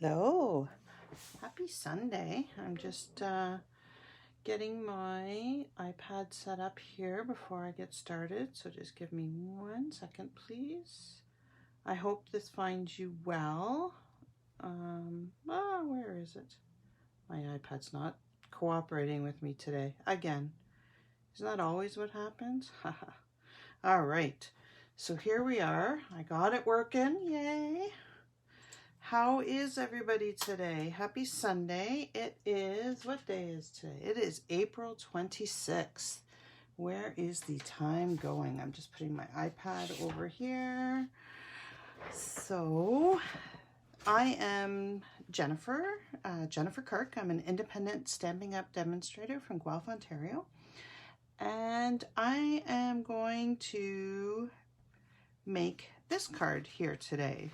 Hello, happy Sunday. I'm just getting my iPad set up here before I get started, so just give me 1 second, please. I hope this finds you well. Where is it? My iPad's not cooperating with me today. Again, isn't that always what happens? All right, so here we are. I got it working, yay. How is everybody today? Happy Sunday. It is, what day is today? It is April 26th. Where is the time going? I'm just putting my iPad over here. So I am Jennifer Kirk. I'm an independent Stampin' Up demonstrator from Guelph, Ontario. And I am going to make this card here today.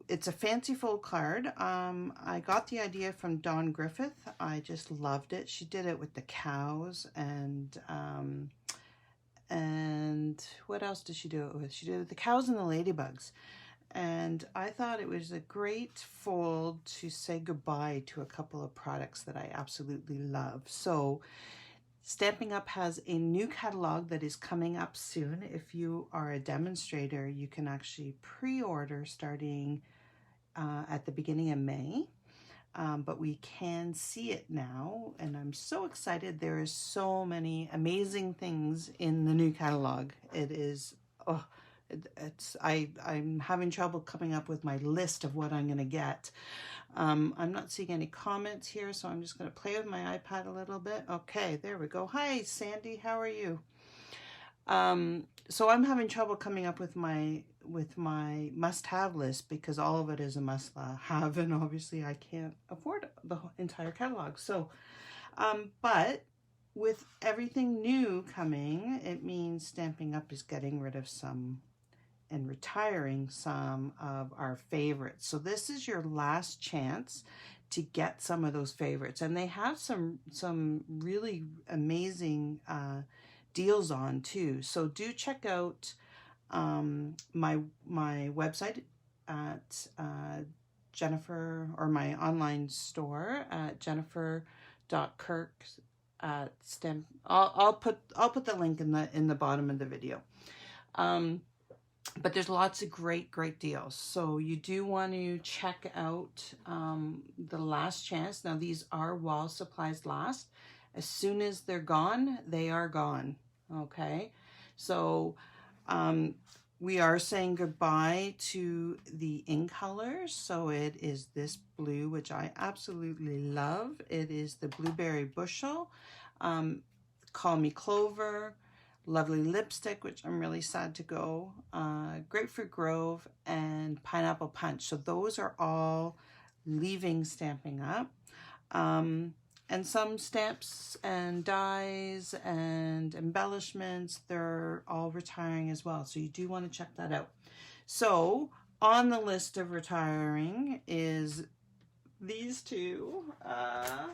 It's a fancy fold card. I got the idea from Dawn Griffith. I just loved it. She did it with the cows and what else did she do it with? She did it with the cows and the ladybugs. And I thought it was a great fold to say goodbye to a couple of products that I absolutely love. So Stampin' Up has a new catalog that is coming up soon. If you are a demonstrator, you can actually pre-order starting at the beginning of May, but we can see it now, and I'm so excited. There is so many amazing things in the new catalog. It is, I'm having trouble coming up with my list of what I'm going to get. I'm not seeing any comments here, so I'm just going to play with my iPad a little bit. Okay, there we go. Hi, Sandy. How are you? So I'm having trouble coming up with my must-have list because all of it is a must-have, and obviously I can't afford the entire catalog. So, but with everything new coming, it means Stampin' Up is getting rid of some and retiring some of our favorites. So this is your last chance to get some of those favorites, and they have some really amazing deals on too. So do check out my website at Jennifer, or my online store at jennifer.kirk at stamp. I'll put the link in the bottom of the video. But there's lots of great deals. So you do want to check out the last chance. Now these are while supplies last. As soon as they're gone, they are gone. Okay, so we are saying goodbye to the ink colors. So it is this blue, which I absolutely love. It is the Blueberry Bushel, Call Me Clover, Lovely Lipstick, which I'm really sad to go, Grapefruit Grove, and Pineapple Punch. So those are all leaving Stampin' Up. And some stamps and dies and embellishments, they're all retiring as well. So you do want to check that out. So on the list of retiring is these two. I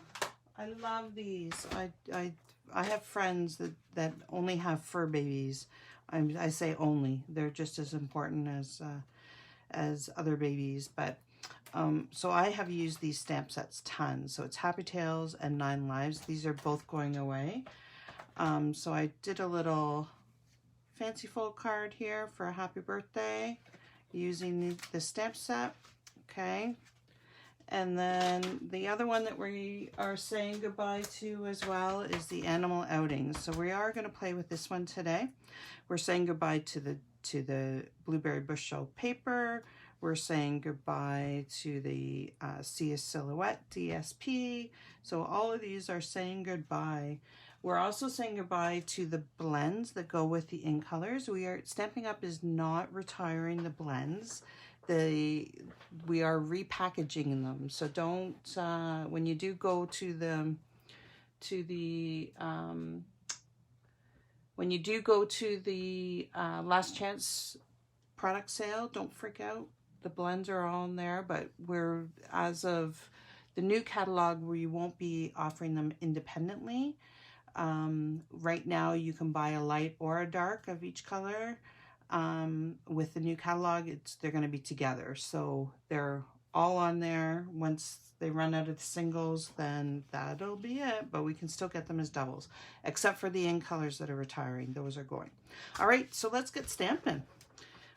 love these. I have friends that only have fur babies. I say only. They're just as important as other babies, but so I have used these stamp sets tons. So it's Happy Tales and 9 Lives. These are both going away. So I did a little fancy fold card here for a happy birthday using the stamp set. Okay. And then the other one that we are saying goodbye to as well is the Animal Outings. So we are going to play with this one today. We're saying goodbye to the Blueberry Bushel paper. We're saying goodbye to the Sia Silhouette DSP. So all of these are saying goodbye. We're also saying goodbye to the blends that go with the ink colors. Stampin' Up is not retiring the blends. We are repackaging them. So don't, when you do go to the last chance product sale, don't freak out. The blends are all in there, but as of the new catalog, we won't be offering them independently. Right now you can buy a light or a dark of each color. With the new catalog, they're going to be together, so they're all on there. Once they run out of the singles, then that'll be it, but we can still get them as doubles, except for the in colors that are retiring. Those are going. All right, so let's get stamping.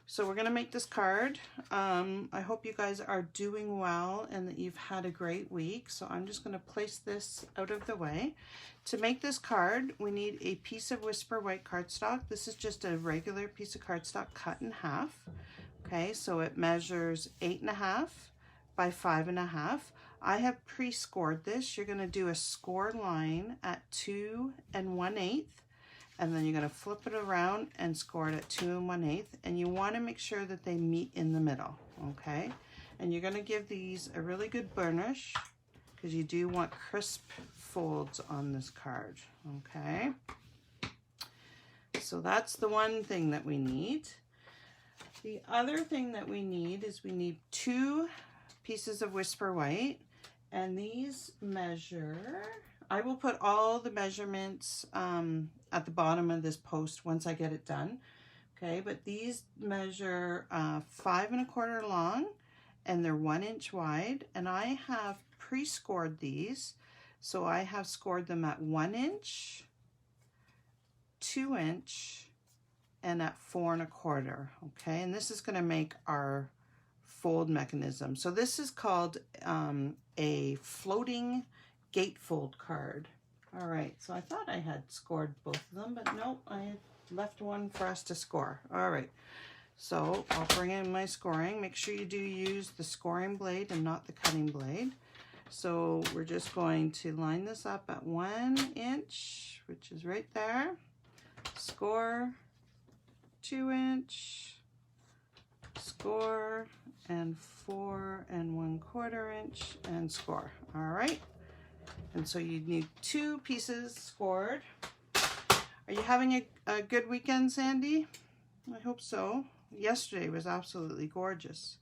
So we're going to make this card. I hope you guys are doing well and that you've had a great week. So I'm just going to place this out of the way. To make this card, we need a piece of Whisper White cardstock. This is just a regular piece of cardstock cut in half. Okay, so it measures 8.5 by 5.5. I have pre-scored this. You're going to do a score line at 2 1/8. And then you're going to flip it around and score it at 2 1/8. And you want to make sure that they meet in the middle, okay? And you're going to give these a really good burnish because you do want crisp folds on this card, okay? So that's the one thing that we need. The other thing that we need is we need 2 pieces of Whisper White, and these measure... I will put all the measurements at the bottom of this post once I get it done. Okay, but these measure 5 1/4 long, and they're 1 inch wide. And I have pre-scored these, so I have scored them at 1 inch, 2 inch, and at 4 1/4. Okay, and this is going to make our fold mechanism. So this is called a floating gatefold card. All right, so I thought I had scored both of them, but no, I had left one for us to score. All right, so I'll bring in my scoring. Make sure you do use the scoring blade and not the cutting blade. So we're just going to line this up at 1 inch, which is right there. Score, 2 inch, score, and 4 1/4 inch, and score. All right. And so you need 2 pieces scored. Are you having a good weekend, Sandy? I hope so. Yesterday was absolutely gorgeous.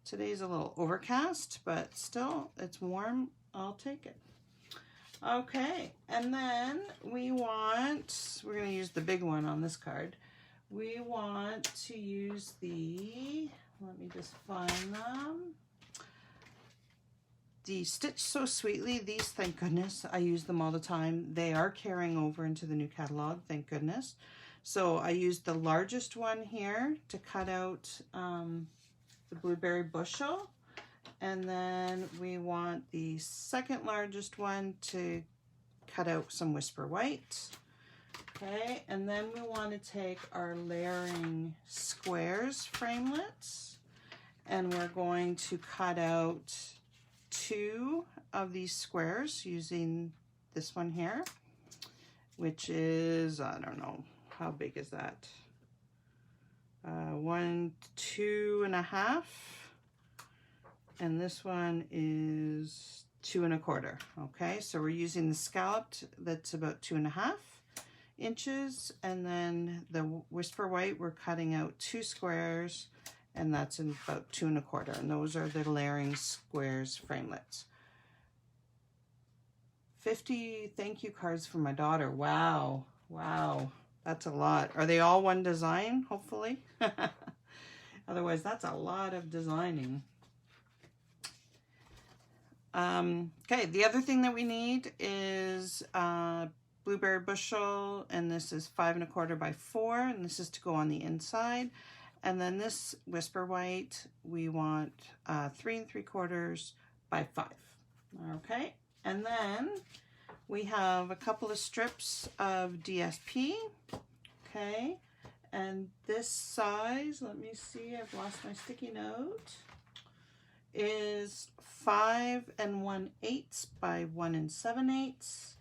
Today's a little overcast, but still, it's warm. I'll take it. Okay, and then we're going to use the big one on this card. We want to use let me just find them. The Stitch So Sweetly, these, thank goodness, I use them all the time. They are carrying over into the new catalog, thank goodness. So I used the largest one here to cut out the blueberry bushel. And then we want the second largest one to cut out some Whisper White. Okay, and then we want to take our layering squares framelits, and we're going to cut out 2 of these squares using this one here, which is, I don't know, how big is that? 1, 2 1/2, and this one is 2 1/4. Okay, so we're using the scalloped that's about 2 1/2 inches, and then the Whisper White, we're cutting out 2 squares, and that's in about 2 1/4, and those are the layering squares framelits. 50 thank you cards for my daughter. Wow, wow, that's a lot. Are they all one design, hopefully? Otherwise, that's a lot of designing. Okay, the other thing that we need is blueberry bushel, and this is 5 1/4 by 4, and this is to go on the inside. And then this Whisper White, we want 3 3/4 by 5. Okay, and then we have a couple of strips of DSP. Okay, and this size, let me see, I've lost my sticky note, is 5 1/8 by 1 7/8.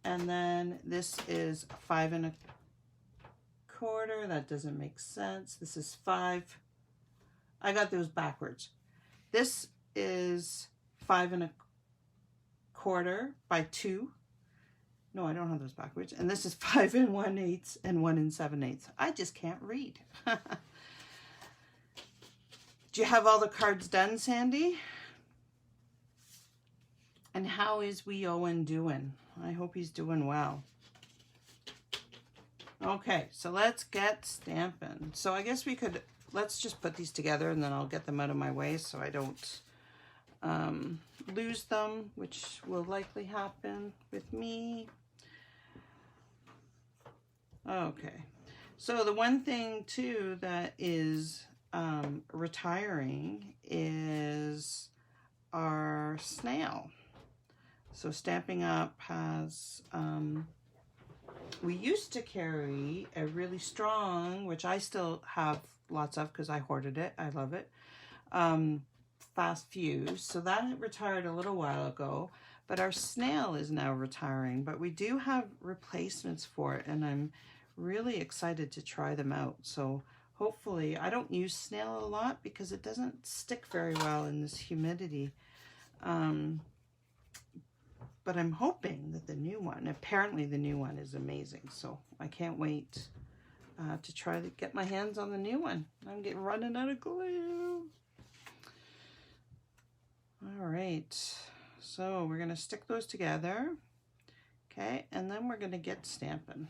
And then this is 5 1/4. That doesn't make sense. This is 5. I got those backwards. This is 5 1/4 by 2. No, I don't have those backwards. And this is 5 1/8 and 1 7/8. I just can't read. Do you have all the cards done, Sandy? And how is wee Owen doing? I hope he's doing well. Okay, so let's get stamping. So I guess let's just put these together, and then I'll get them out of my way so I don't lose them, which will likely happen with me. Okay, so the one thing too that is retiring is our snail. So Stampin' Up! Has, we used to carry a really strong, which I still have lots of because I hoarded it, I love it, fast fuse. So that retired a little while ago, but our snail is now retiring, but we do have replacements for it, and I'm really excited to try them out. So hopefully, I don't use snail a lot because it doesn't stick very well in this humidity. But I'm hoping that the new one, apparently the new one is amazing. So I can't wait to try to get my hands on the new one. I'm running out of glue. All right, so we're gonna stick those together. Okay, and then we're gonna get stamping.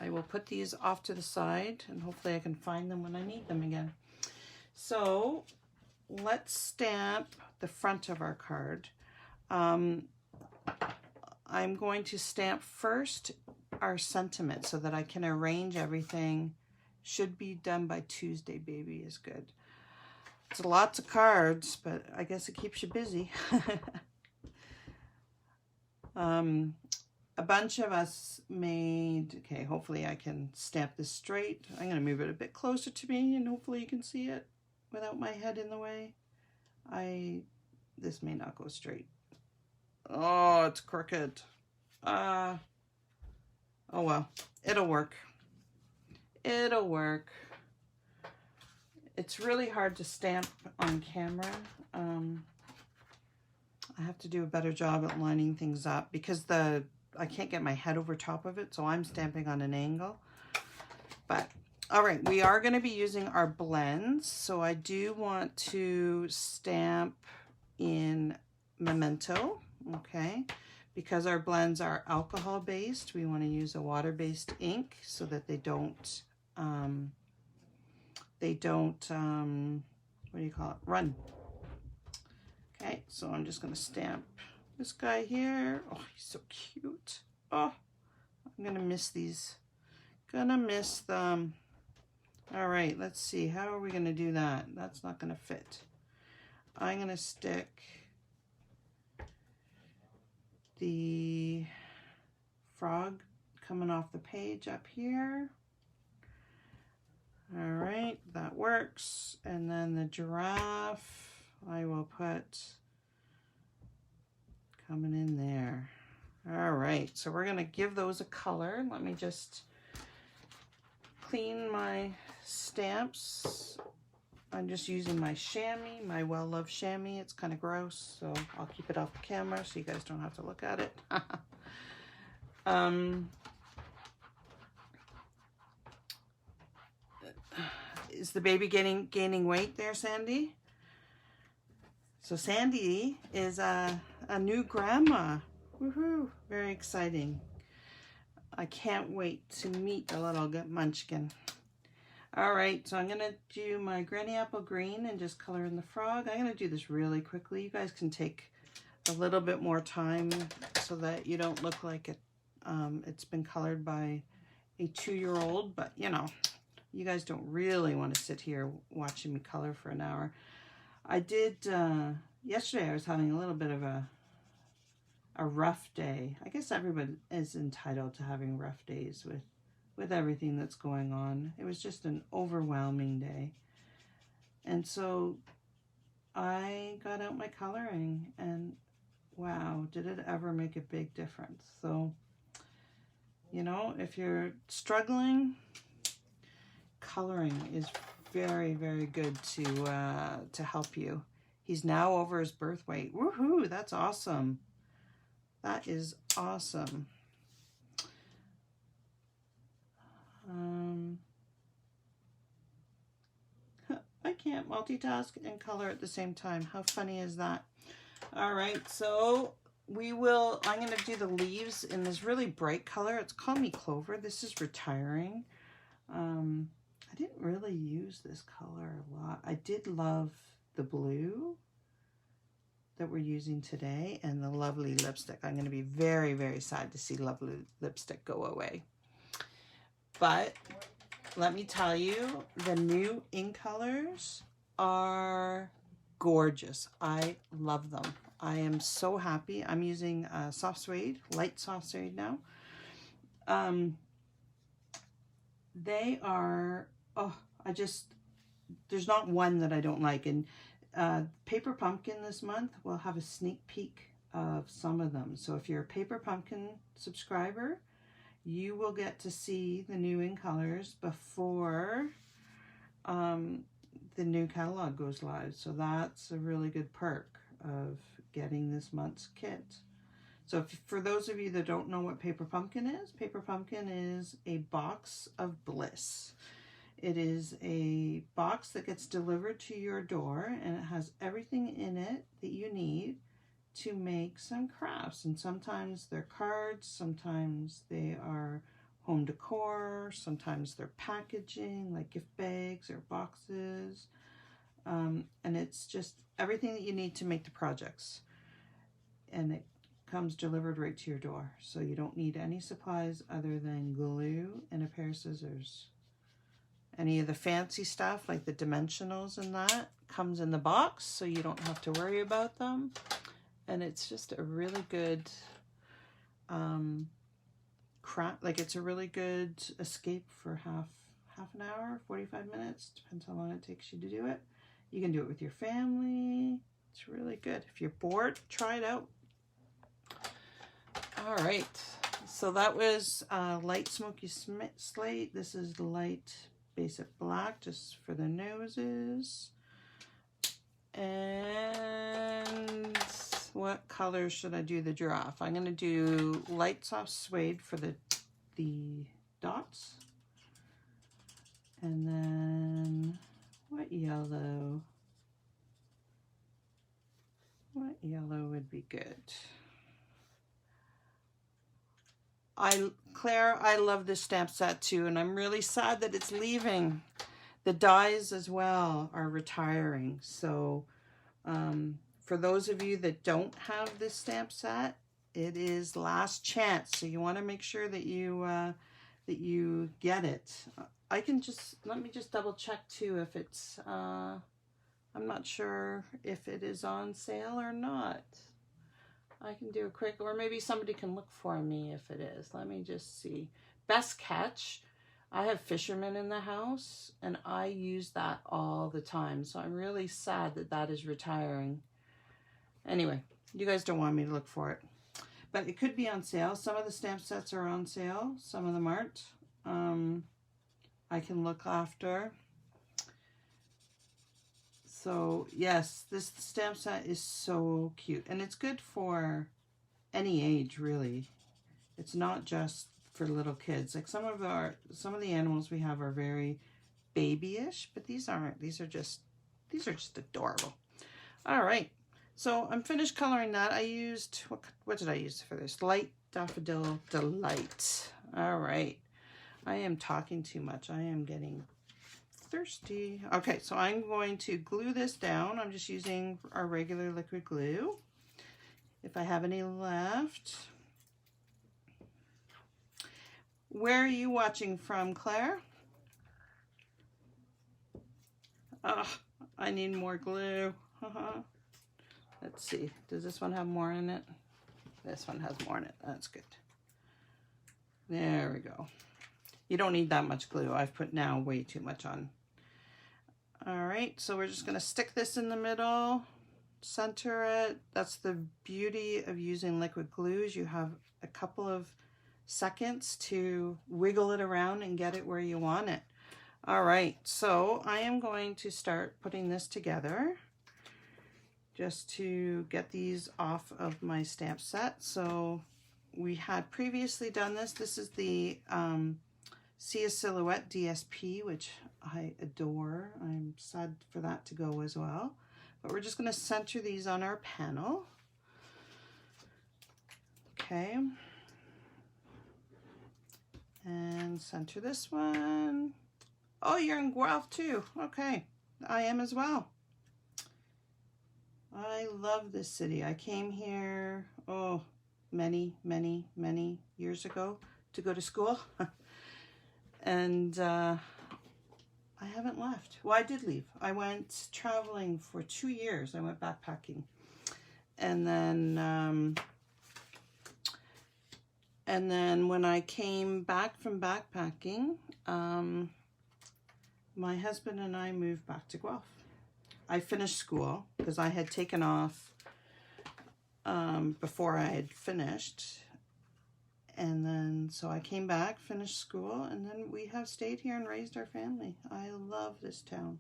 I will put these off to the side and hopefully I can find them when I need them again. So let's stamp the front of our card. I'm going to stamp first our sentiment so that I can arrange everything. Should be done by Tuesday, baby is good. It's lots of cards, but I guess it keeps you busy. A bunch of us made, okay, hopefully I can stamp this straight. I'm going to move it a bit closer to me and hopefully you can see it without my head in the way. This may not go straight. Oh, it's crooked. Oh well, it'll work. It'll work. It's really hard to stamp on camera. I have to do a better job at lining things up because I can't get my head over top of it, so I'm stamping on an angle. But all right, we are going to be using our blends, so I do want to stamp in Memento, okay? Because our blends are alcohol based, we want to use a water based ink so that they don't what do you call it, run. Okay, so I'm just going to stamp this guy here. Oh, he's so cute. Oh, I'm going to miss these. Gonna miss them. All right, let's see. How are we going to do that? That's not going to fit. I'm going to stick the frog coming off the page up here. All right, that works. And then the giraffe, I will put coming in there. All right, so we're gonna give those a color. Let me just clean my stamps. I'm just using my chamois, my well-loved chamois. It's kind of gross, so I'll keep it off the camera so you guys don't have to look at it. Is the baby gaining weight there, Sandy? So Sandy is a new grandma. Woohoo! Very exciting. I can't wait to meet the little munchkin. All right, so I'm gonna do my granny apple green and just color in the frog. I'm gonna do this really quickly. You guys can take a little bit more time so that you don't look like it's been colored by a 2-year-old, but you know, you guys don't really want to sit here watching me color for an hour. I did, yesterday I was having a little bit of a rough day. I guess everyone is entitled to having rough days with everything that's going on. It was just an overwhelming day. And so I got out my coloring and wow, did it ever make a big difference. So, you know, if you're struggling, coloring is very, very good to help you. He's now over his birth weight. Woohoo, that's awesome. That is awesome. I can't multitask and color at the same time. How funny is that? All right, so I'm going to do the leaves in this really bright color. It's Call Me Clover. This is retiring. I didn't really use this color a lot. I did love the blue, that we're using today, and the lovely lipstick. I'm going to be very, very sad to see lovely lipstick go away. But let me tell you, the new ink colors are gorgeous. I love them. I am so happy. I'm using soft suede, light soft suede now. They are, oh, there's not one that I don't like. And Paper Pumpkin this month will have a sneak peek of some of them. So if you're a Paper Pumpkin subscriber, you will get to see the new ink colors before the new catalog goes live. So that's a really good perk of getting this month's kit. So for those of you that don't know what Paper Pumpkin is a box of bliss. It is a box that gets delivered to your door, and it has everything in it that you need to make some crafts. And sometimes they're cards, sometimes they are home decor, sometimes they're packaging like gift bags or boxes. And it's just everything that you need to make the projects. And it comes delivered right to your door. So you don't need any supplies other than glue and a pair of scissors. Any of the fancy stuff like the dimensionals and that comes in the box, so you don't have to worry about them. And it's just a really good like it's a really good escape for half an hour, 45 minutes, depends how long it takes you to do it. You can do it with your family. It's really good. If you're bored, try it out. All right, so that was light smoky slate. This is light basic black, just for the noses. And what color should I do the giraffe? I'm going to do light soft suede for the dots. And then what yellow? What yellow would be good? Claire, I love this stamp set too, and I'm really sad that it's leaving. The dies as well are retiring. So for those of you that don't have this stamp set, it is last chance. So you want to make sure that you get it. Let me just double check too if it's, I'm not sure if it is on sale or not. I can do a quick, or maybe somebody can look for me if it is. Let me just see. Best Catch. I have Fisherman in the house, and I use that all the time. So I'm really sad that that is retiring. Anyway, you guys don't want me to look for it. But it could be on sale. Some of the stamp sets are on sale. Some of them aren't. I can look after. So yes, this stamp set is so cute, and it's good for any age really. It's not just for little kids. Like some of the animals we have are very babyish, but these aren't. These are just adorable. All right, so I'm finished coloring that. I used what did I use for this? Light Daffodil Delight. All right, I am talking too much. I am getting thirsty. Okay, so I'm going to glue this down. I'm just using our regular liquid glue. If I have any left. Where are you watching from, Claire? Oh, I need more glue. Let's see. Does this one have more in it? This one has more in it. That's good. There we go. You don't need that much glue. I've put now way too much on. All right, so we're just going to stick this in the middle, center it. That's the beauty of using liquid glue, is you have a couple of seconds to wiggle it around and get it where you want it. All right, so I am going to start putting this together just to get these off of my stamp set. So we had previously done this. This is the See a Silhouette DSP, which I adore. I'm sad for that to go as well. But we're just going to center these on our panel. Okay. And center this one. Oh, you're in Guelph too. Okay. I am as well. I love this city. I came here, oh, many years ago to go to school. And I haven't left. Well, I did leave. I went traveling for 2 years. I went backpacking. And then when I came back from backpacking, my husband and I moved back to Guelph. I finished school because I had taken off before I had finished. And then, so I came back, finished school, and then we have stayed here and raised our family. I love this town.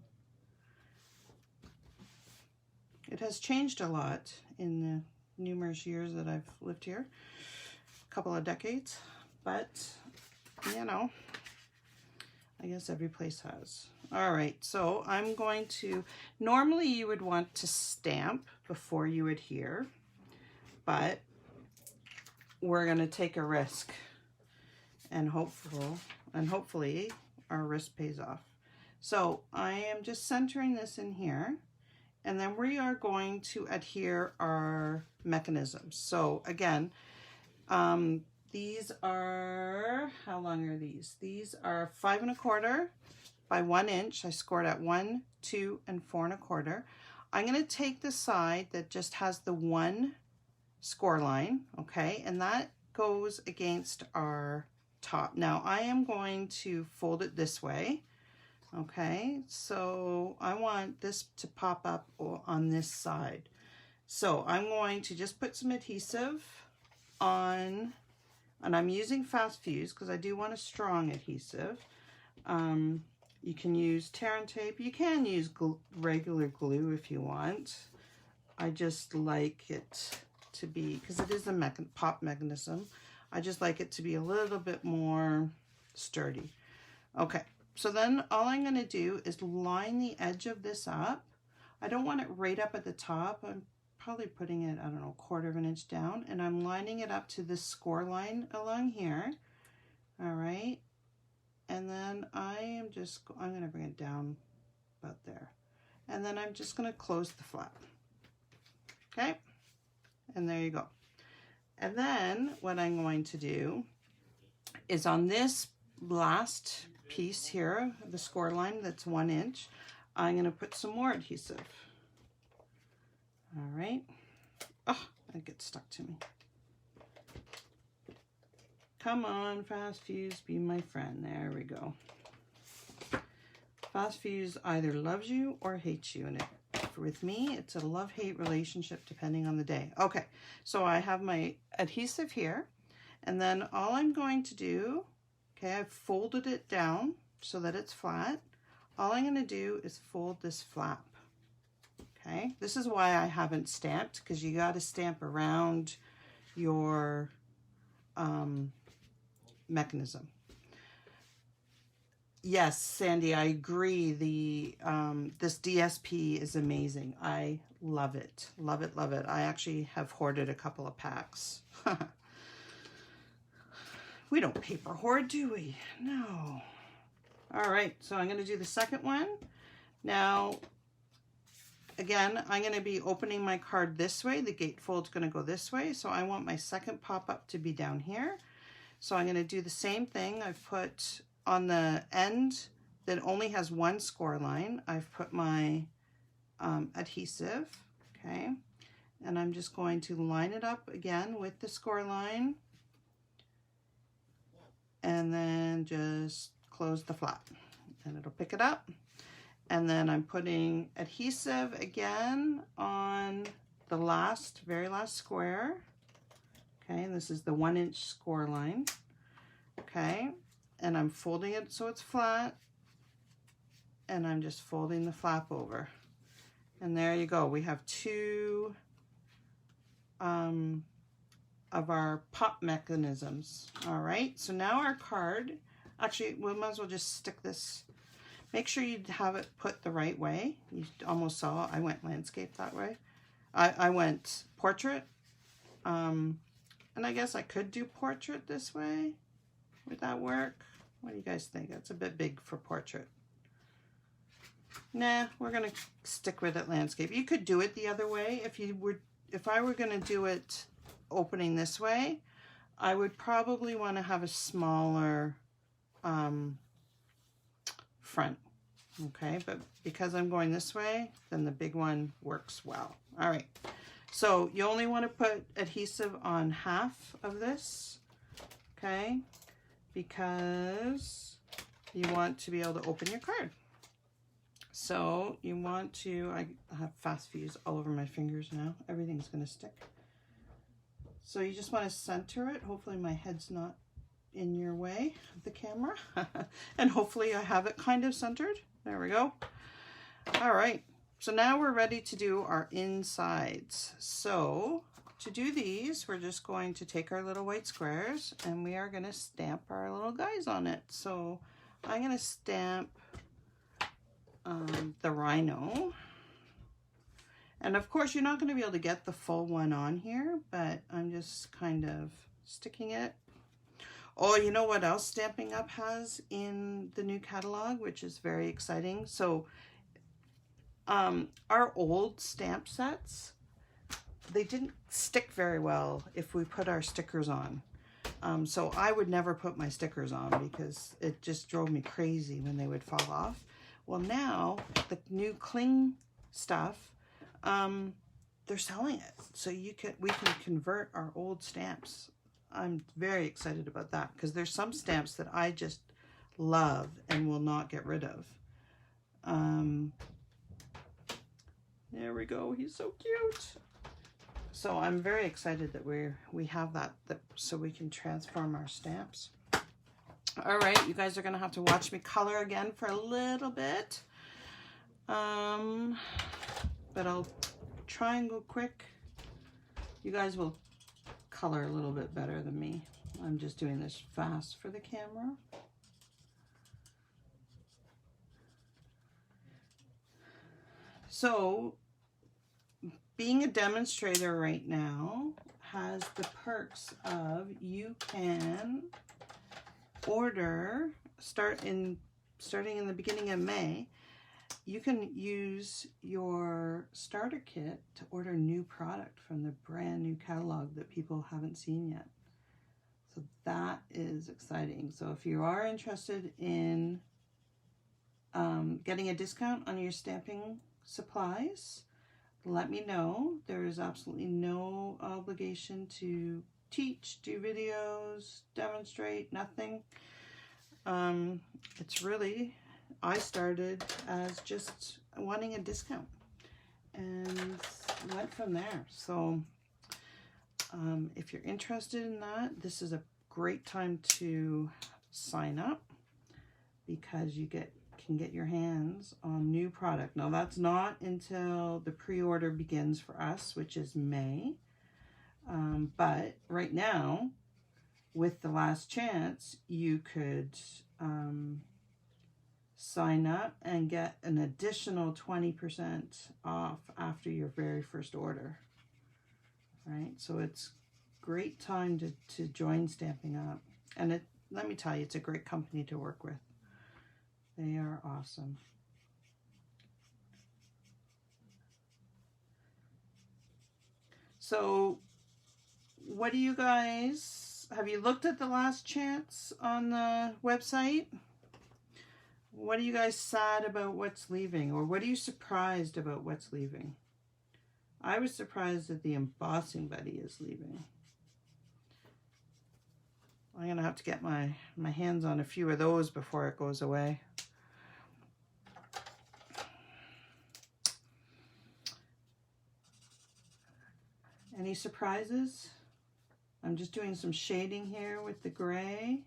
It has changed a lot in the numerous years that I've lived here, a couple of decades, but, you know, I guess every place has. All right, so I'm going to, normally you would want to stamp before you adhere, but we're going to take a risk and hopefully our risk pays off. So I am just centering this in here, and then we are going to adhere our mechanisms. So again, these are, how long are these? These are 5 1/4 by 1 inch. I scored at 1, 2, and 4 1/4. I'm going to take the side that just has the 1 score line, okay, and that goes against our top. Now I am going to fold it this way, okay, so I want this to pop up on this side. So I'm going to just put some adhesive on, and I'm using fast fuse because I do want a strong adhesive. You can use tear and tape, you can use regular glue if you want. I just like it to be, because it is a pop mechanism, I just like it to be a little bit more sturdy. Okay, so then all I'm going to do is line the edge of this up. I don't want it right up at the top. I'm probably putting it, I don't know, 1/4 inch down, and I'm lining it up to this score line along here. All right, and then I'm going to bring it down about there, and then I'm just going to close the flap. Okay. And there you go. And then what I'm going to do is on this last piece here, the score line that's 1 inch, I'm going to put some more adhesive. All right. Oh, that gets stuck to me. Come on, fast fuse, be my friend. There we go. Fast fuse either loves you or hates you, and with me, it's a love-hate relationship depending on the day. Okay, so I have my adhesive here, and then all I'm going to do, okay, I've folded it down so that it's flat. All I'm going to do is fold this flap. Okay, this is why I haven't stamped, because you got to stamp around your mechanism. Yes, Sandy, I agree. This DSP is amazing. I love it. Love it, love it. I actually have hoarded a couple of packs. We don't paper hoard, do we? No. All right, so I'm going to do the second one. Now, again, I'm going to be opening my card this way. The gatefold's going to go this way, so I want my second pop-up to be down here. So I'm going to do the same thing. I've put on the end that only has 1 score line, I've put my adhesive, okay, and I'm just going to line it up again with the score line, and then just close the flap, and it'll pick it up. And then I'm putting adhesive again on the very last square, okay, and this is the 1 inch score line, okay. And I'm folding it so it's flat, and I'm just folding the flap over. And there you go. We have 2 of our pop mechanisms. All right, so now our card, actually, we might as well just stick this. Make sure you have it put the right way. You almost saw I went landscape that way. I went portrait, and I guess I could do portrait this way. Would that work? What do you guys think? That's a bit big for portrait. Nah, we're gonna stick with it landscape. You could do it the other way. If I were gonna do it opening this way, I would probably want to have a smaller front. Okay, but because I'm going this way, then the big one works well. All right, so you only want to put adhesive on half of this, okay, because you want to be able to open your card. So you want to, I have fast fuse all over my fingers now. Everything's going to stick. So you just want to center it. Hopefully my head's not in your way of the camera. And hopefully I have it kind of centered. There we go. All right. So now we're ready to do our insides. So to do these, we're just going to take our little white squares and we are going to stamp our little guys on it. So I'm going to stamp the rhino. And of course, you're not going to be able to get the full one on here, but I'm just kind of sticking it. Oh, you know what else Stampin' Up! Has in the new catalog, which is very exciting? So our old stamp sets, they didn't stick very well if we put our stickers on. So I would never put my stickers on because it just drove me crazy when they would fall off. Well, now the new cling stuff, they're selling it, so we can convert our old stamps. I'm very excited about that because there's some stamps that I just love and will not get rid of. There we go. He's so cute. So I'm very excited that we have that so we can transform our stamps. All right, you guys are gonna have to watch me color again for a little bit. But I'll try and go quick. You guys will color a little bit better than me. I'm just doing this fast for the camera. So being a demonstrator right now has the perks of you can order, starting in the beginning of May, you can use your starter kit to order new product from the brand new catalog that people haven't seen yet. So that is exciting. So if you are interested in getting a discount on your stamping supplies, let me know. There is absolutely no obligation to teach, do videos, demonstrate, nothing. It's really, I started as just wanting a discount and went from there. So if you're interested in that, this is a great time to sign up because you can get your hands on new product. Now that's not until the pre-order begins for us, which is May. But right now, with the last chance, you could sign up and get an additional 20% off after your very first order. Right? So it's a great time to join Stampin' Up! And let me tell you, it's a great company to work with. They are awesome. So what do you guys, have you looked at the last chance on the website? What are you guys sad about what's leaving? Or what are you surprised about what's leaving? I was surprised that the embossing buddy is leaving. I'm going to have to get my hands on a few of those before it goes away. Any surprises? I'm just doing some shading here with the gray.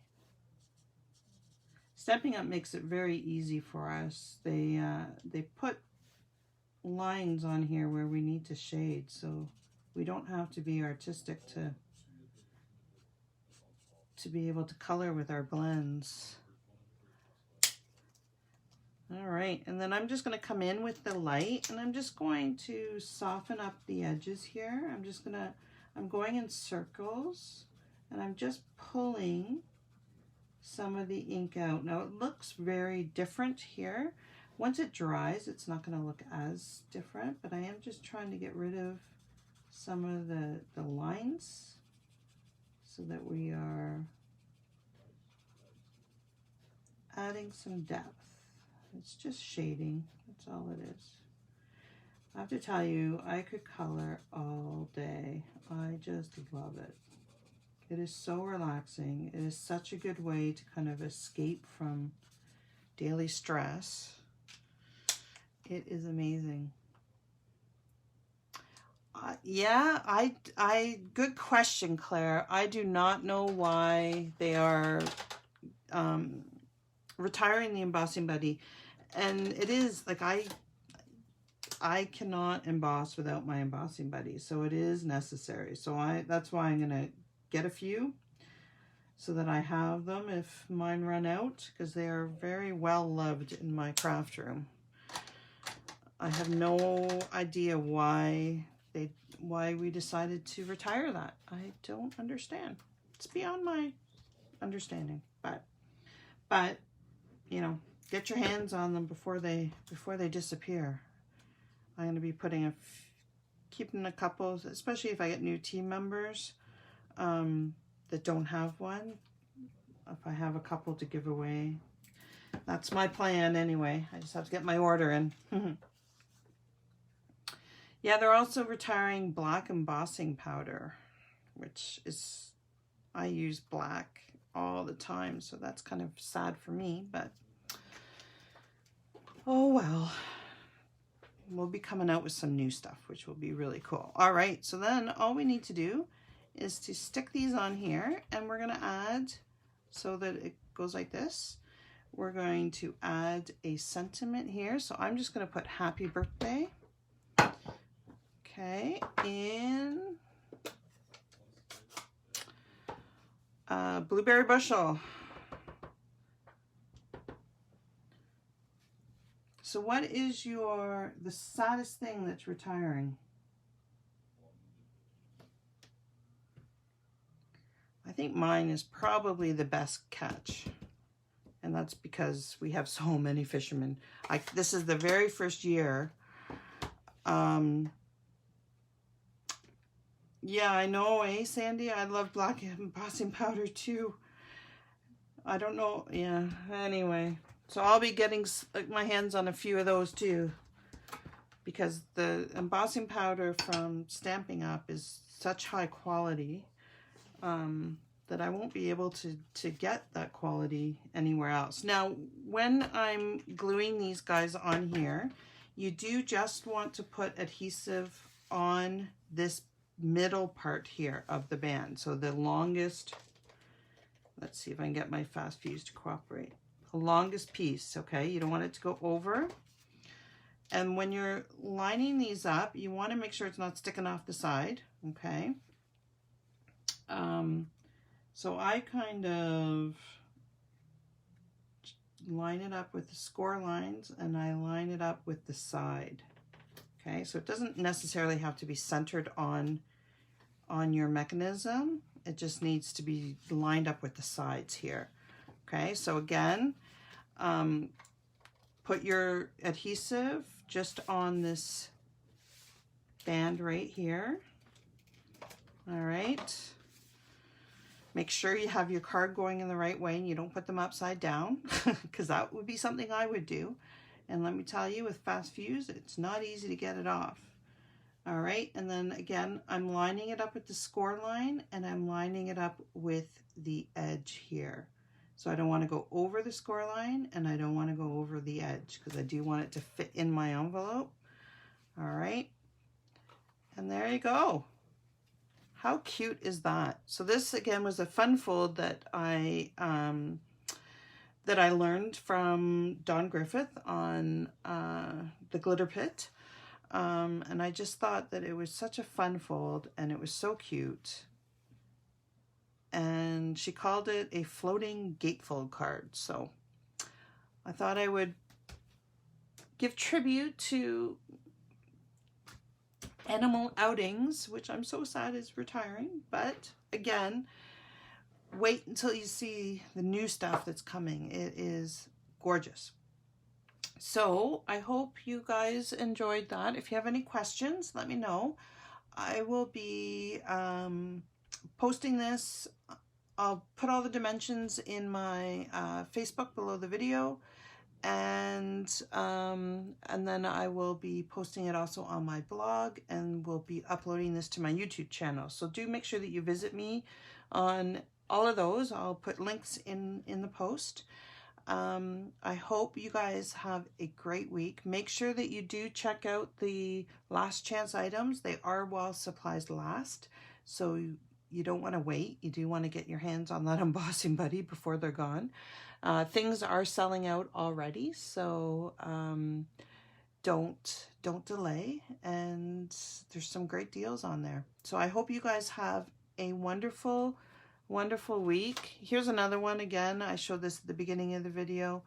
Stampin' Up! Makes it very easy for us. They put lines on here where we need to shade, so we don't have to be artistic to be able to color with our blends. All right, and then I'm just going to come in with the light, and I'm just going to soften up the edges here. I'm going in circles, and I'm just pulling some of the ink out. Now it looks very different here, Once it dries, it's not going to look as different, but I am just trying to get rid of some of the lines so that we are adding some depth. It's just shading, that's all it is. I have to tell you, I could color all day. I just love it. It is so relaxing. It is such a good way to kind of escape from daily stress. It is amazing. Yeah, good question, Claire. I do not know why they are retiring the embossing buddy. And it is like, I cannot emboss without my embossing buddy. So it is necessary. So that's why I'm going to get a few so that I have them if mine run out, because they are very well loved in my craft room. I have no idea why we decided to retire that. I don't understand. It's beyond my understanding. But you know, get your hands on them before they disappear. I'm going to be keeping a couple, especially if I get new team members that don't have one. If I have a couple to give away, that's my plan anyway. I just have to get my order in. Yeah, they're also retiring black embossing powder, which is, I use black all the time, so that's kind of sad for me, but oh well. We'll be coming out with some new stuff, which will be really cool. All right, so then all we need to do is to stick these on here, and we're going to add, so that it goes like this, we're going to add a sentiment here. So I'm just going to put happy birthday. Okay, in blueberry bushel. So what is the saddest thing that's retiring? I think mine is probably the best catch. And that's because we have so many fishermen. This is the very first year. Yeah, I know, eh, Sandy? I love black embossing powder too. I don't know. Yeah, anyway. So I'll be getting my hands on a few of those too, because the embossing powder from Stampin' Up! Is such high quality that I won't be able to get that quality anywhere else. Now, when I'm gluing these guys on here, you do just want to put adhesive on this middle part here of the band. So the longest, let's see if I can get my fast fuse to cooperate. The longest piece, okay? You don't want it to go over. And when you're lining these up, you want to make sure it's not sticking off the side, okay? So I kind of line it up with the score lines, and I line it up with the side. Okay, so it doesn't necessarily have to be centered on your mechanism. It just needs to be lined up with the sides here. Okay, so again, put your adhesive just on this band right here. All right. Make sure you have your card going in the right way and you don't put them upside down, because that would be something I would do. And let me tell you, with fast fuse, it's not easy to get it off. All right, and then again, I'm lining it up with the score line, and I'm lining it up with the edge here. So I don't want to go over the score line, and I don't want to go over the edge, because I do want it to fit in my envelope. All right, and there you go. How cute is that? So this again was a fun fold that I learned from Don Griffith on the Glitter Pit. And I just thought that it was such a fun fold, and it was so cute. And she called it a floating gatefold card. So I thought I would give tribute to Animal Outings, which I'm so sad is retiring. But again, wait until you see the new stuff that's coming. It is gorgeous. So I hope you guys enjoyed that. If you have any questions, let me know. I will be posting this. I'll put all the dimensions in my Facebook below the video, and then I will be posting it also on my blog, and we'll be uploading this to my YouTube channel. So do make sure that you visit me on all of those. I'll put links in the post. I hope you guys have a great week. Make sure that you do check out the last chance items. They are while supplies last, so you don't want to wait. You do want to get your hands on that embossing buddy before they're gone. Things are selling out already, so don't delay, and there's some great deals on there. So I hope you guys have a wonderful week. Here's another one again. I showed this at the beginning of the video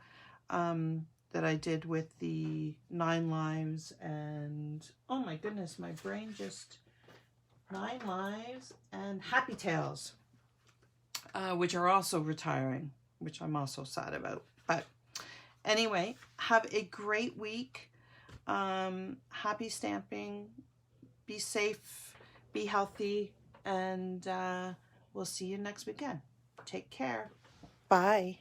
that I did with the 9 lives, and oh my goodness, my brain just 9 lives and Happy Tales, which are also retiring, which I'm also sad about. But anyway, have a great week. Happy stamping. Be safe, be healthy, and we'll see you next weekend. Take care. Bye.